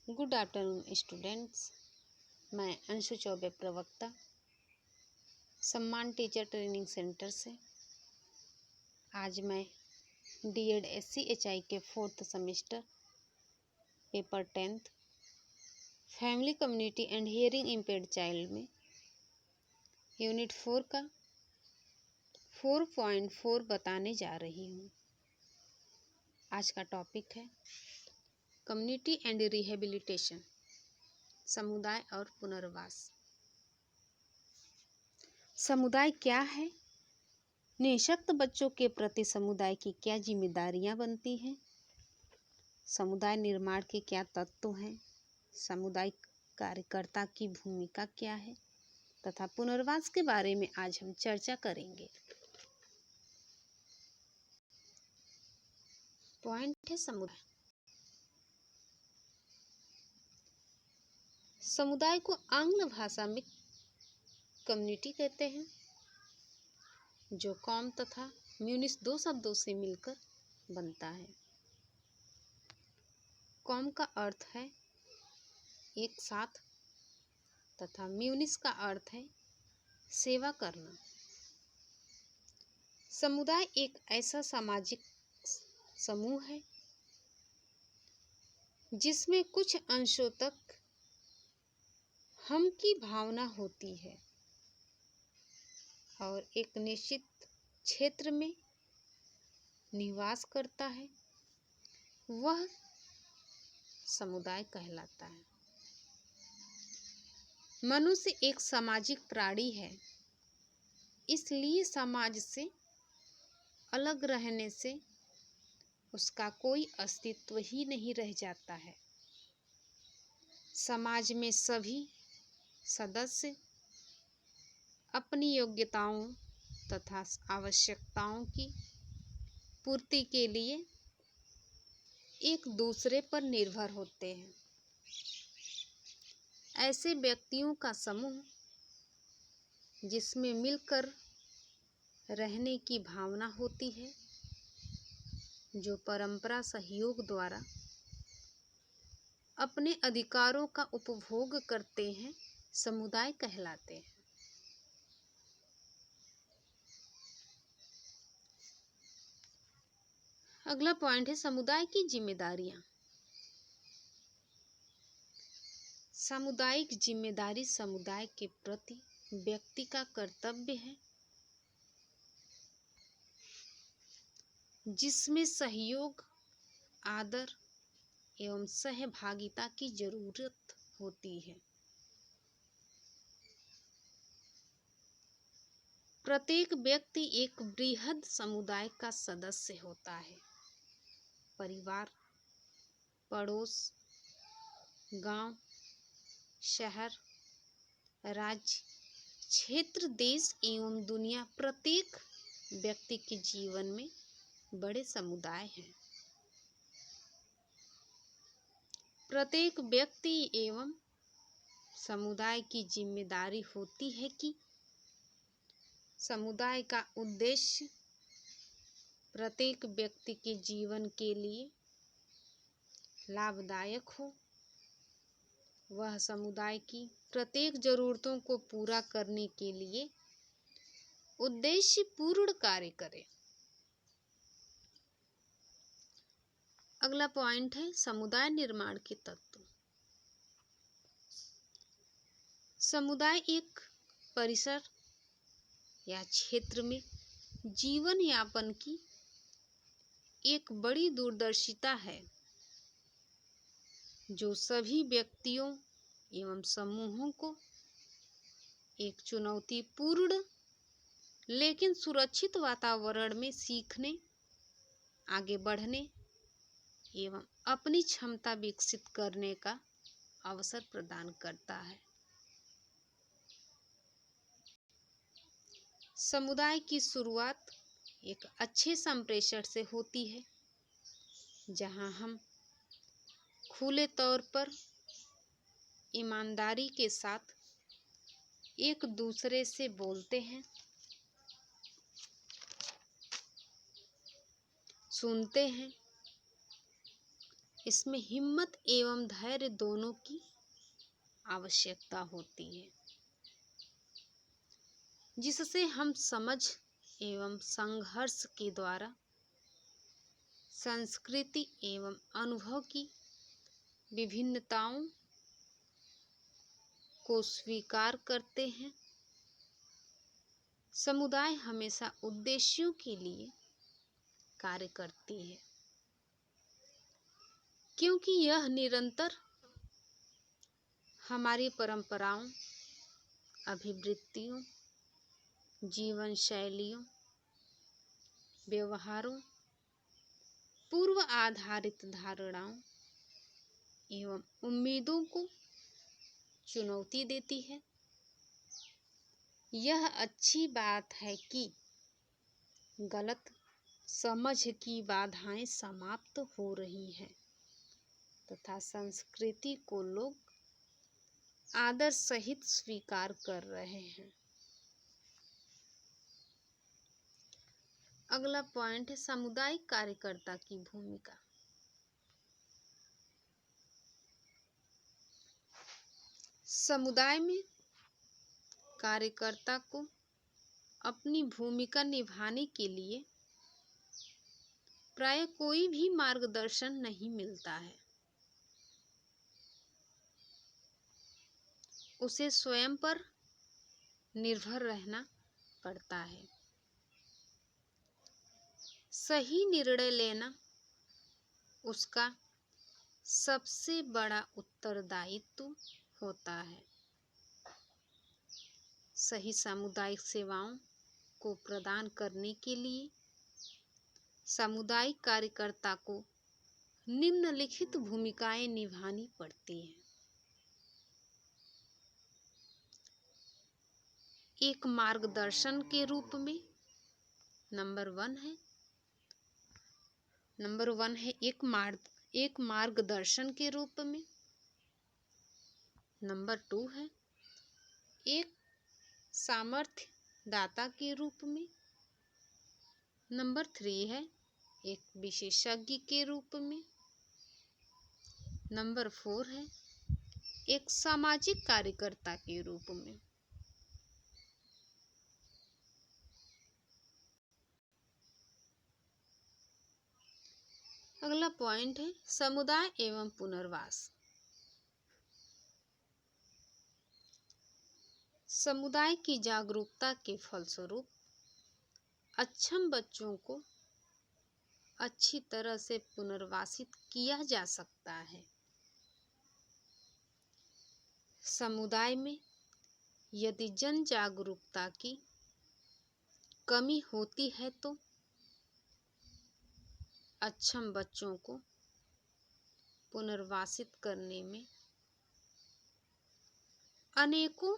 Good afternoon students. मैं अंशु चौबे, प्रवक्ता, सम्मान टीचर ट्रेनिंग सेंटर से। आज मैं डीएड SCHI के 4th semester paper 10th family community and hearing impaired child में यूनिट 4 का 4.4 बताने जा रही हूँ। आज का टॉपिक है कम्युनिटी एंड रिहेबिलिटेशन, समुदाय और पुनर्वास। समुदाय क्या है? निःशक्त बच्चों के प्रति समुदाय की क्या जिम्मेदारियां बनती हैं? समुदाय निर्माण के क्या तत्व हैं? समुदाय कार्यकर्ता की भूमिका क्या है? तथा पुनर्वास के बारे में आज हम चर्चा करेंगे। पॉइंट है समुदाय। समुदाय को आंग्ल भाषा में कम्युनिटी कहते हैं, जो कॉम तथा म्यूनिस 2 शब्दों से मिलकर बनता है। कॉम का अर्थ है एक साथ तथा म्यूनिस का अर्थ है सेवा करना। समुदाय एक ऐसा सामाजिक समूह है जिसमें कुछ अंशों तक हम की भावना होती है और एक निश्चित क्षेत्र में निवास करता है, वह समुदाय कहलाता है। मनुष्य एक सामाजिक प्राणी है, इसलिए समाज से अलग रहने से उसका कोई अस्तित्व ही नहीं रह जाता है। समाज में सभी सदस्य अपनी योग्यताओं तथा आवश्यकताओं की पूर्ति के लिए एक दूसरे पर निर्भर होते हैं। ऐसे व्यक्तियों का समूह जिसमें मिलकर रहने की भावना होती है, जो परंपरा सहयोग द्वारा अपने अधिकारों का उपभोग करते हैं, समुदाय कहलाते हैं। अगला पॉइंट है समुदाय की जिम्मेदारियां। सामुदायिक जिम्मेदारी समुदाय के प्रति व्यक्ति का कर्तव्य है, जिसमें सहयोग, आदर एवं सहभागिता की जरूरत होती है। प्रत्येक व्यक्ति एक बृहद समुदाय का सदस्य होता है। परिवार, पड़ोस, गांव, शहर, राज्य, क्षेत्र, देश एवं दुनिया, प्रत्येक व्यक्ति के जीवन में बड़े समुदाय हैं। प्रत्येक व्यक्ति एवं समुदाय की जिम्मेदारी होती है कि समुदाय का उद्देश्य प्रत्येक व्यक्ति के जीवन के लिए लाभदायक हो, वह समुदाय की प्रत्येक जरूरतों को पूरा करने के लिए उद्देश्यपूर्ण कार्य करे। अगला पॉइंट है समुदाय निर्माण के तत्व। समुदाय एक परिसर या क्षेत्र में जीवन यापन की एक बड़ी दूरदर्शिता है, जो सभी व्यक्तियों एवं समूहों को एक चुनौतीपूर्ण लेकिन सुरक्षित वातावरण में सीखने, आगे बढ़ने एवं अपनी क्षमता विकसित करने का अवसर प्रदान करता है। समुदाय की शुरुआत एक अच्छे संप्रेषण से होती है, जहां हम खुले तौर पर ईमानदारी के साथ एक दूसरे से बोलते हैं, सुनते हैं इसमें हिम्मत एवं धैर्य दोनों की आवश्यकता होती है, जिससे हम समझ एवं संघर्ष के द्वारा संस्कृति एवं अनुभव की विभिन्नताओं को स्वीकार करते हैं। समुदाय हमेशा उद्देश्यों के लिए कार्य करती है, क्योंकि यह निरंतर हमारी परंपराओं, अभिवृत्तियों, जीवन शैलियों, व्यवहारों, पूर्व आधारित धारणाओं एवं उम्मीदों को चुनौती देती है। यह अच्छी बात है कि गलत समझ की बाधाएं समाप्त हो रही हैं तथा संस्कृति को लोग आदर सहित स्वीकार कर रहे हैं। अगला पॉइंट है सामुदायिक कार्यकर्ता की भूमिका। समुदाय में कार्यकर्ता को अपनी भूमिका निभाने के लिए प्राय कोई भी मार्गदर्शन नहीं मिलता है। उसे स्वयं पर निर्भर रहना पड़ता है। सही निर्णय लेना उसका सबसे बड़ा उत्तरदायित्व होता है। सही सामुदायिक सेवाओं को प्रदान करने के लिए सामुदायिक कार्यकर्ता को निम्नलिखित भूमिकाएं निभानी पड़ती हैं। एक मार्गदर्शन के रूप में नंबर वन है एक मार्गदर्शन के रूप में। नंबर 2 है एक सामर्थ्य दाता के रूप में। नंबर 3 है एक विशेषज्ञ के रूप में। नंबर 4 है एक सामाजिक कार्यकर्ता के रूप में। अगला पॉइंट है समुदाय एवं पुनर्वास। समुदाय की जागरूकता के फलस्वरूप अक्षम बच्चों को अच्छी तरह से पुनर्वासित किया जा सकता है। समुदाय में यदि जन जागरूकता की कमी होती है तो अक्षम बच्चों को पुनर्वासित करने में अनेकों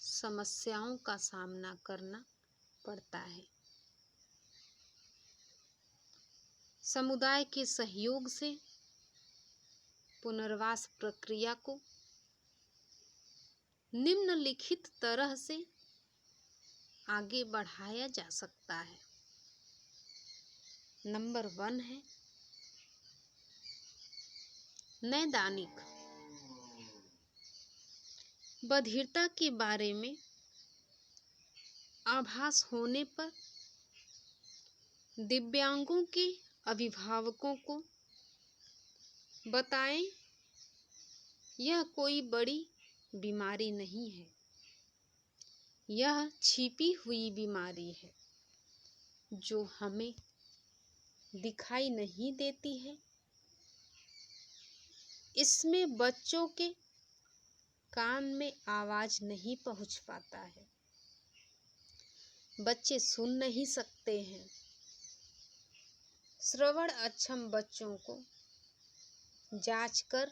समस्याओं का सामना करना पड़ता है। समुदाय के सहयोग से पुनर्वास प्रक्रिया को निम्नलिखित तरह से आगे बढ़ाया जा सकता है। नंबर 1 है नैदानिक। बधिरता के बारे में आभास होने पर दिव्यांगों के अभिभावकों को बताएं यह कोई बड़ी बीमारी नहीं है, यह छिपी हुई बीमारी है जो हमें दिखाई नहीं देती है। इसमें बच्चों के कान में आवाज नहीं पहुंच पाता है, बच्चे सुन नहीं सकते हैं। श्रवण अक्षम बच्चों को जांचकर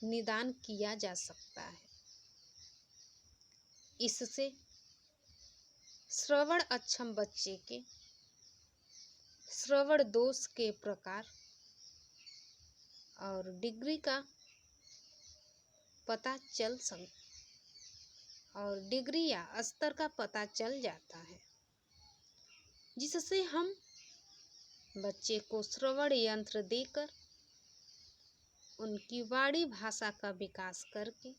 निदान किया जा सकता है। इससे श्रवण अक्षम बच्चे के श्रवण दोष के प्रकार और डिग्री का पता और डिग्री या स्तर का पता चल जाता है, जिससे हम बच्चे को श्रवण यंत्र देकर उनकी वाणी भाषा का विकास करके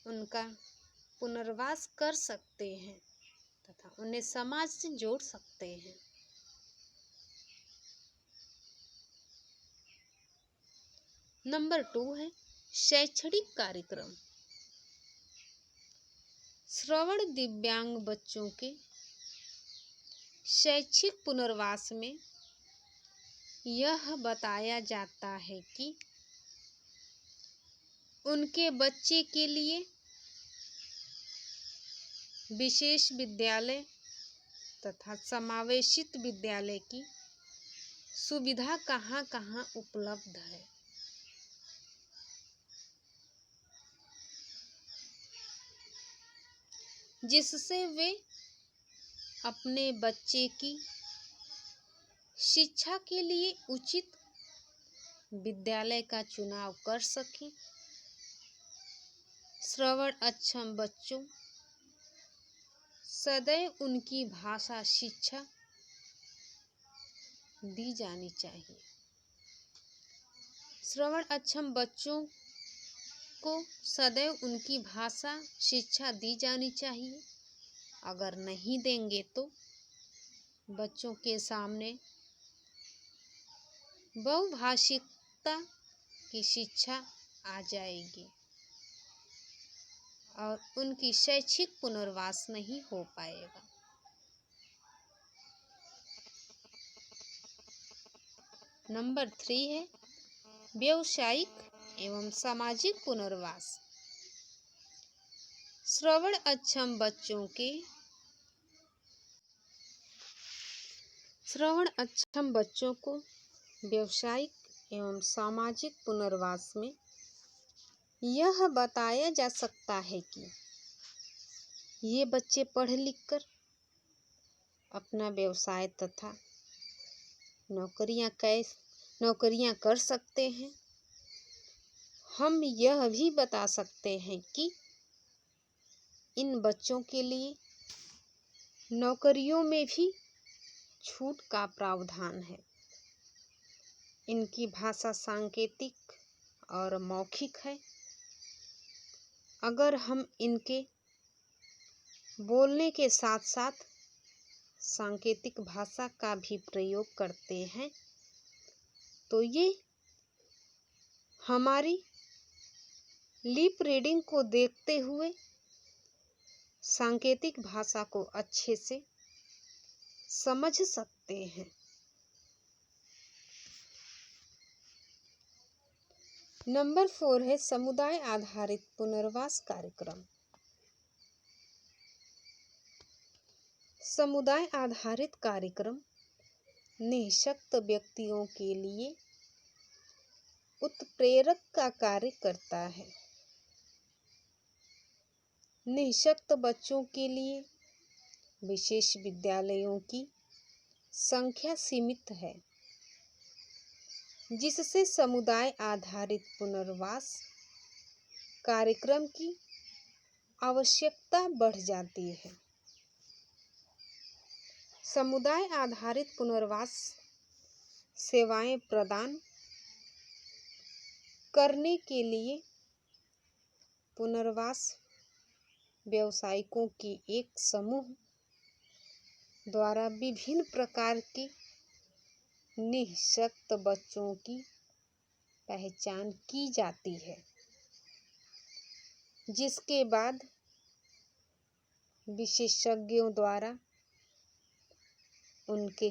उनका पुनर्वास कर सकते हैं तथा उन्हें समाज से जोड़ सकते हैं। नंबर 2 है शैक्षणिक कार्यक्रम। श्रवण दिव्यांग बच्चों के शैक्षिक पुनर्वास में यह बताया जाता है कि उनके बच्चे के लिए विशेष विद्यालय तथा समावेशित विद्यालय की सुविधा कहाँ कहाँ उपलब्ध है। जिससे वे अपने बच्चे की शिक्षा के लिए उचित विद्यालय का चुनाव कर सकें। श्रवण अक्षम बच्चों सदैव उनकी भाषा शिक्षा दी जानी चाहिए। श्रवण अक्षम बच्चों को सदैव उनकी भाषा शिक्षा दी जानी चाहिए। अगर नहीं देंगे तो बच्चों के सामने बहुभाषिकता की शिक्षा आ जाएगी और उनकी शैक्षिक पुनर्वास नहीं हो पाएगा। नंबर 3 है व्यावसायिक एवं सामाजिक पुनर्वास। श्रवण अक्षम बच्चों को व्यावसायिक एवं सामाजिक पुनर्वास में यह बताया जा सकता है कि ये बच्चे पढ़ लिख कर अपना व्यवसाय तथा नौकरियां कर सकते हैं। हम यह भी बता सकते हैं कि इन बच्चों के लिए नौकरियों में भी छूट का प्रावधान है। इनकी भाषा सांकेतिक और मौखिक है। अगर हम इनके बोलने के साथ साथ सांकेतिक भाषा का भी प्रयोग करते हैं तो ये हमारी लिप रीडिंग को देखते हुए सांकेतिक भाषा को अच्छे से समझ सकते हैं। नंबर 4 है समुदाय आधारित पुनर्वास कार्यक्रम। समुदाय आधारित कार्यक्रम निःशक्त व्यक्तियों के लिए उत्प्रेरक का कार्य करता है। निःशक्त बच्चों के लिए विशेष विद्यालयों की संख्या सीमित है, जिससे समुदाय आधारित पुनर्वास कार्यक्रम की आवश्यकता बढ़ जाती है। समुदाय आधारित पुनर्वास सेवाएं प्रदान करने के लिए पुनर्वास व्यावसायिकों की एक समूह द्वारा विभिन्न प्रकार के निःशक्त बच्चों की पहचान की जाती है, जिसके बाद विशेषज्ञों द्वारा उनके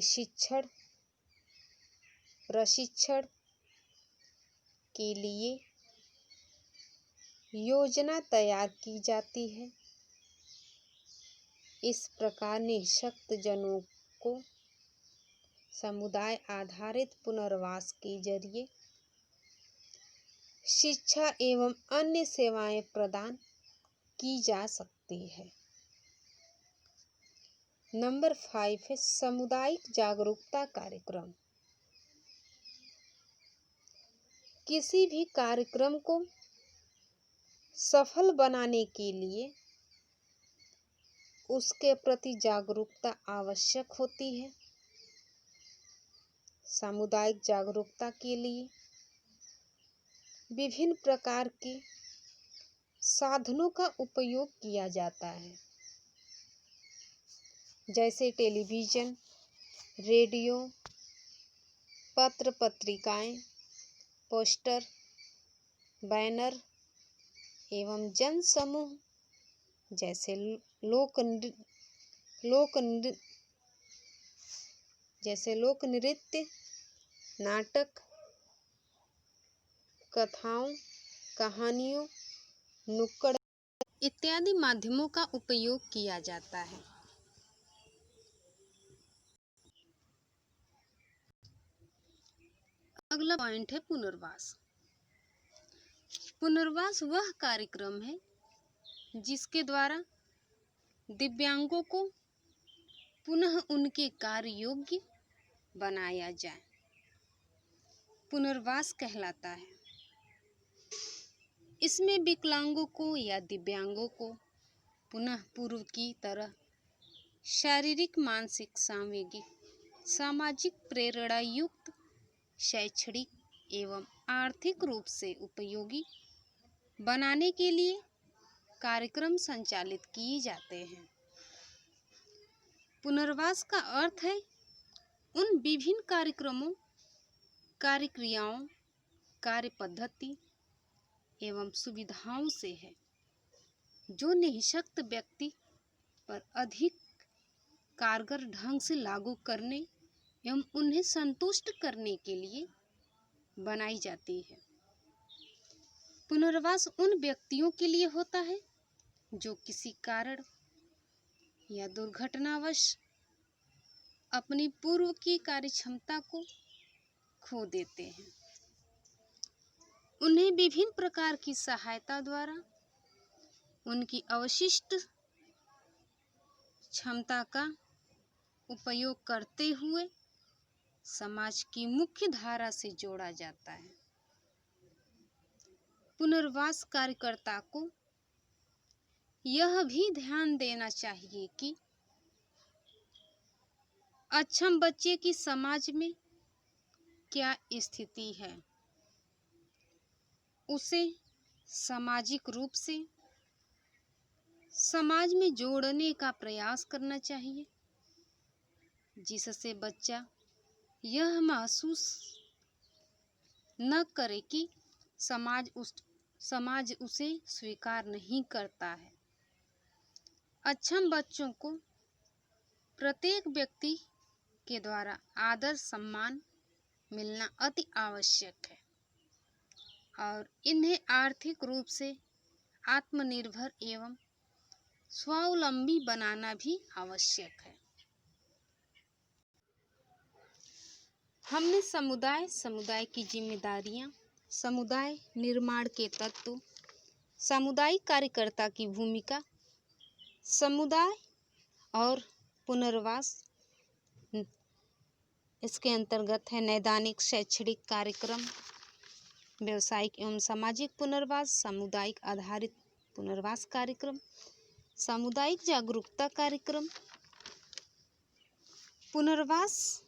प्रशिक्षण के लिए योजना तैयार की जाती है। इस प्रकार निःशक्त जनों को समुदाय आधारित पुनर्वास के जरिए शिक्षा एवं अन्य सेवाएं प्रदान की जा सकती है। नंबर 5 है सामुदायिक जागरूकता कार्यक्रम। किसी भी कार्यक्रम को सफल बनाने के लिए उसके प्रति जागरूकता आवश्यक होती है। सामुदायिक जागरूकता के लिए विभिन्न प्रकार के साधनों का उपयोग किया जाता है, जैसे टेलीविज़न, रेडियो, पत्र पत्रिकाएं, पोस्टर, बैनर एवं जन समूह जैसे लोक नृत्य, नाटक, कथाओं, कहानियों, नुक्कड़ इत्यादि माध्यमों का उपयोग किया जाता है। अगला पॉइंट है पुनर्वास। पुनर्वास वह कार्यक्रम है जिसके द्वारा दिव्यांगों को पुनः उनके कार्य योग्य बनाया जाए, पुनर्वास कहलाता है। इसमें विकलांगों को या दिव्यांगों को पुनः पूर्व की तरह शारीरिक, मानसिक, सामाजिक, प्रेरणा युक्त, शैक्षणिक एवं आर्थिक रूप से उपयोगी बनाने के लिए कार्यक्रम संचालित किए जाते हैं। पुनर्वास का अर्थ है उन विभिन्न कार्यक्रमों, कार्यक्रियाओं, कार्य पद्धति एवं सुविधाओं से है जो निःशक्त व्यक्ति पर अधिक कारगर ढंग से लागू करने एवं उन्हें संतुष्ट करने के लिए बनाई जाती है। पुनर्वास उन व्यक्तियों के लिए होता है जो किसी कारण या दुर्घटनावश अपनी पूर्व की कार्यक्षमता को खो देते हैं। उन्हें विभिन्न प्रकार की सहायता द्वारा उनकी अवशिष्ट क्षमता का उपयोग करते हुए समाज की मुख्य धारा से जोड़ा जाता है। पुनर्वास कार्यकर्ता को यह भी ध्यान देना चाहिए कि अक्षम बच्चे की समाज में क्या स्थिति है, उसे सामाजिक रूप से समाज में जोड़ने का प्रयास करना चाहिए, जिससे बच्चा यह महसूस न करे कि समाज उसे स्वीकार नहीं करता है। अक्षम बच्चों को प्रत्येक व्यक्ति के द्वारा आदर सम्मान मिलना अति आवश्यक है और इन्हें आर्थिक रूप से आत्मनिर्भर एवं स्वावलंबी बनाना भी आवश्यक है। हमने समुदाय की जिम्मेदारियां, समुदाय निर्माण के तत्व, सामुदायिक कार्यकर्ता की भूमिका, समुदाय और पुनर्वास, इसके अंतर्गत है नैदानिक शैक्षणिक कार्यक्रम, व्यवसायिक एवं सामाजिक पुनर्वास, सामुदायिक आधारित पुनर्वास कार्यक्रम, सामुदायिक जागरूकता कार्यक्रम। पुनर्वास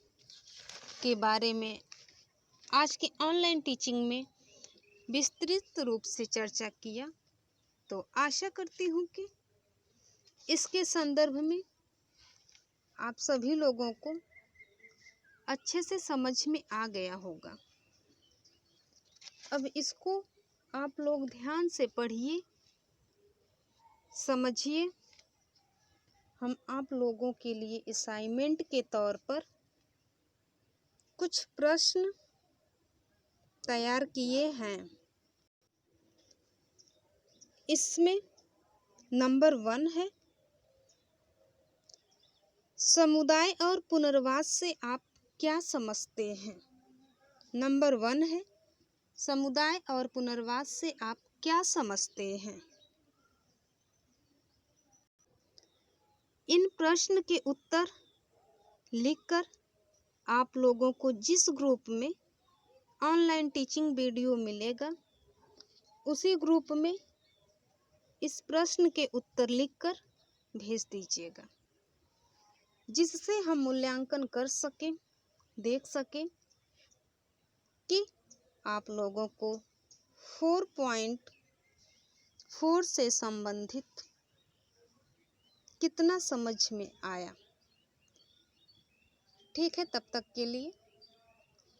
के बारे में आज के ऑनलाइन टीचिंग में विस्तृत रूप से चर्चा किया, तो आशा करती हूँ कि इसके संदर्भ में आप सभी लोगों को अच्छे से समझ में आ गया होगा। अब इसको आप लोग ध्यान से पढ़िए, समझिए। हम आप लोगों के लिए असाइनमेंट के तौर पर कुछ प्रश्न तैयार किए हैं। इसमें नंबर 1 है, समुदाय और पुनर्वास से आप क्या समझते हैं। नंबर 1 है, समुदाय और पुनर्वास से आप क्या समझते हैं। इन प्रश्न के उत्तर लिखकर आप लोगों को जिस ग्रुप में ऑनलाइन टीचिंग वीडियो मिलेगा, उसी ग्रुप में इस प्रश्न के उत्तर लिखकर भेज दीजिएगा, जिससे हम मूल्यांकन कर सकें, देख सकें कि आप लोगों को 4.4 से संबंधित कितना समझ में आया। ठीक है, तब तक के लिए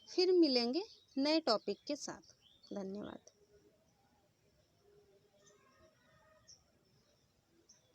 फिर मिलेंगे नए टॉपिक के साथ। धन्यवाद।